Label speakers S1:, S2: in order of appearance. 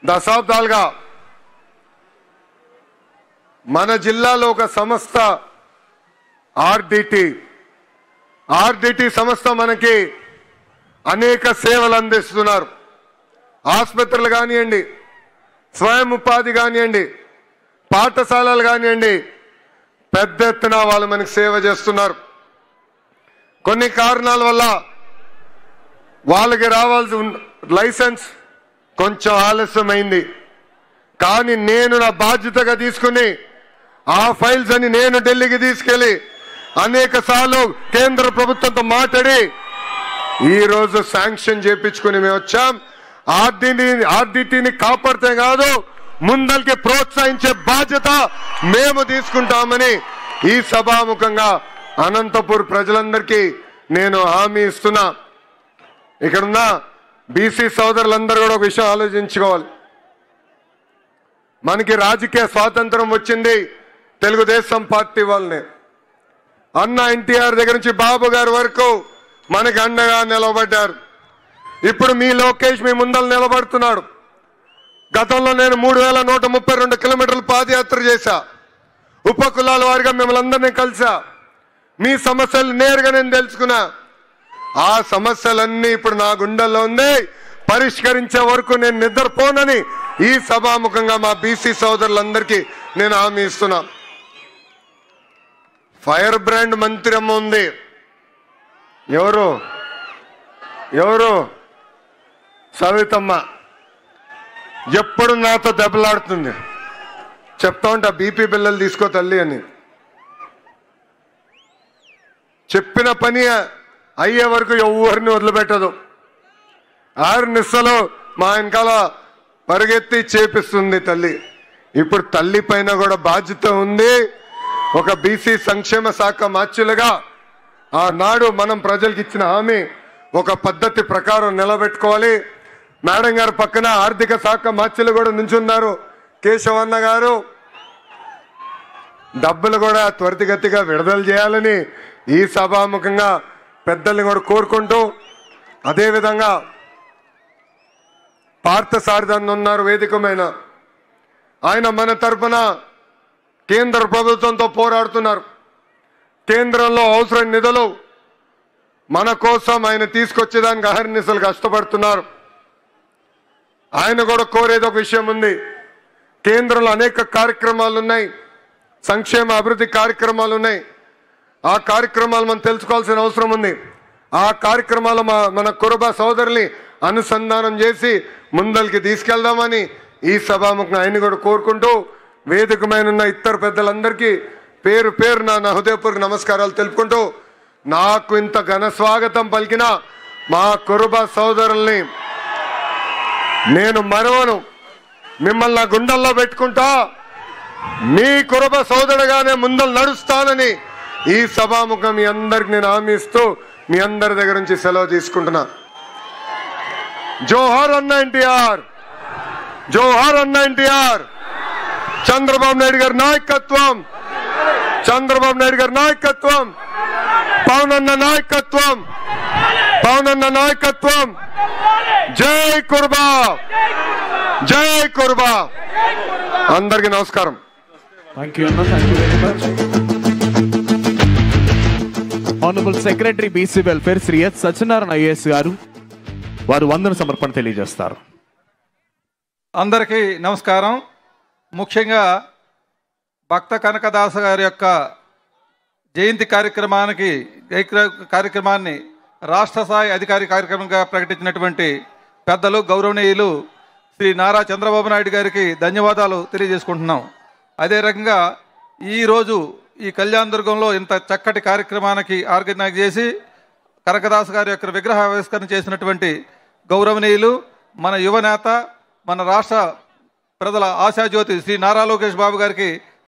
S1: దశాబ్దాలుగా మన జిల్లాలో ఒక సంస్థ ఆర్డిటి సంస్థ మనకి అనేక సేవలు అందిస్తున్నారు. ఆసుపత్రులు కానివ్వండి, స్వయం ఉపాధి కానివ్వండి, పాఠశాలలు కానివ్వండి, పెద్ద ఎత్తున వాళ్ళు మనకి సేవ చేస్తున్నారు. కొన్ని కారణాల వల్ల వాళ్ళకి రావాల్సిన లైసెన్స్ కొంచెం ఆలస్యమైంది. కానీ నేను నా బాధ్యతగా తీసుకుని ఆ ఫైల్స్ అని నేను ఢిల్లీకి తీసుకెళ్లి అనేక సార్లు కేంద్ర ప్రభుత్వంతో మాట్లాడి ఈరోజు శాంక్షన్ చేయించుకుని మేము వచ్చాం. ఆర్డిటిని కాపాడితే కాదు, ముందరికి ప్రోత్సహించే బాధ్యత మేము తీసుకుంటామని ఈ సభాముఖంగా అనంతపూర్ ప్రజలందరికీ నేను హామీ ఇస్తున్నా. ఇక్కడున్న బీసీ సోదరులందరూ కూడా ఒక విషయం ఆలోచించుకోవాలి. మనకి రాజకీయ స్వాతంత్రం వచ్చింది తెలుగుదేశం పార్టీ వాళ్ళనే. అన్న ఎన్టీఆర్ దగ్గర నుంచి బాబు గారి వరకు మనకి అండగా నిలబడ్డారు. ఇప్పుడు మీ లోకేష్ మీ ముందర నిలబడుతున్నాడు. గతంలో నేను 3132 కిలోమీటర్లు పాదయాత్ర చేశా. ఉపకులాల వారిగా మిమ్మల్ని అందరినీ కలిసా. మీ సమస్యలు నేరుగా నేను తెలుసుకున్నా. ఆ సమస్యలన్నీ ఇప్పుడు నా గుండెల్లో ఉంది. పరిష్కరించే వరకు నేను నిద్రపోనని ఈ సభాముఖంగా మా బీసీ సోదరులందరికీ నేను హామీ ఇస్తున్నా. ఫైర్ బ్రాండ్ మంత్రి అమ్మ ఉంది. ఎవరు సవితమ్మ. ఎప్పుడు నాతో దెబ్బలాడుతుంది. చెప్తా ఉంటా బీపీ బిల్లలు తీసుకో తల్లి అని. చెప్పిన పని అయ్యే వరకు ఎవరిని వదిలిపెట్టదు. 6 నిమిషాలు మా వెనకాల పరిగెత్తి చేపిస్తుంది తల్లి. ఇప్పుడు తల్లి పైన కూడా బాధ్యత ఉంది. ఒక బీసీ సంక్షేమ శాఖ మార్చులుగా ఆనాడు మనం ప్రజలకు ఇచ్చిన హామీ ఒక పద్ధతి ప్రకారం నిలబెట్టుకోవాలి. మేడం గారు పక్కన ఆర్థిక శాఖ మార్చులు కూడా నుంచున్నారు, కేశవన్న గారు. డబ్బులు కూడా త్వరితగతిగా విడుదల చేయాలని ఈ సభాముఖంగా పెద్దల్ని కూడా కోరుకుంటూ, అదేవిధంగా పార్థసారథి ఉన్నారు వేదికమైన ఆయన మన తరఫున కేంద్ర ప్రభుత్వంతో పోరాడుతున్నారు. కేంద్రంలో అవసరం నిధులు మన కోసం ఆయన తీసుకొచ్చేదానికి అహర్నిశలు కష్టపడుతున్నారు. ఆయన కూడా కోరేది ఒక విషయం ఉంది. కేంద్రంలో అనేక కార్యక్రమాలు ఉన్నాయి, సంక్షేమ అభివృద్ధి కార్యక్రమాలు ఉన్నాయి. ఆ కార్యక్రమాలు మనం తెలుసుకోవాల్సిన అవసరం ఉంది. ఆ కార్యక్రమాలు మన కురుబ సోదరుల్ని అనుసంధానం చేసి ముందరికి తీసుకెళ్దామని ఈ సభాముఖంగా ఆయన కూడా కోరుకుంటూ, వేదికమైన ఉన్న ఇతర పెద్దలందరికీ పేరు పేరు నా హృదయపూర్వక నమస్కారాలు తెలుపుకుంటూ, నాకు ఇంత ఘన స్వాగతం పలికిన మా కురుబ సోదరుల్ని నేను మరవను. మిమ్మల్ని నా గుండెల్లో పెట్టుకుంటా. మీ కురుబ సోదరుడుగానే ముందలు నడుస్తానని ఈ సభాముఖం మీ అందరికి నేను హామీ ఇస్తూ మీ అందరి దగ్గర నుంచి సెలవు తీసుకుంటున్నా. జోహార్ అన్న ఎన్టీఆర్, జోహార్ అన్న ఎన్టీఆర్. చంద్రబాబు నాయుడు గారి నాయకత్వం, చంద్రబాబు నాయుడు గారి నాయకత్వం, పవన్ అన్న నాయకత్వం, పవన్ అన్న నాయకత్వం. జై కుర్బా, జై కుర్బా. అందరికీ నమస్కారం.
S2: థ్యాంక్ యూ అన్న, thank you very much. Honourable secretary BC welfare Shri S Satyanarayana IAS గారు వారు వందన సమర్పణ తెలియజేస్తారు.
S3: అందరికీ నమస్కారం. ముఖ్యంగా భక్త కనకదాస గారి యొక్క జయంతి కార్యక్రమాన్ని రాష్ట్ర స్థాయి అధికారిక కార్యక్రమంగా ప్రకటించినటువంటి పెద్దలు గౌరవనీయులు శ్రీ నారా చంద్రబాబు నాయుడు గారికి ధన్యవాదాలు తెలియజేసుకుంటున్నాం. అదే రకంగా ఈరోజు ఈ కళ్యాణదుర్గంలో ఇంత చక్కటి కార్యక్రమానికి ఆర్గనైజ్ చేసి కనకదాస్ గారి యొక్క విగ్రహ ఆవిష్కరణ చేసినటువంటి గౌరవనీయులు మన యువనేత, మన రాష్ట్ర ప్రజల ఆశాజ్యోతి శ్రీ నారా లోకేష్ బాబు గారికి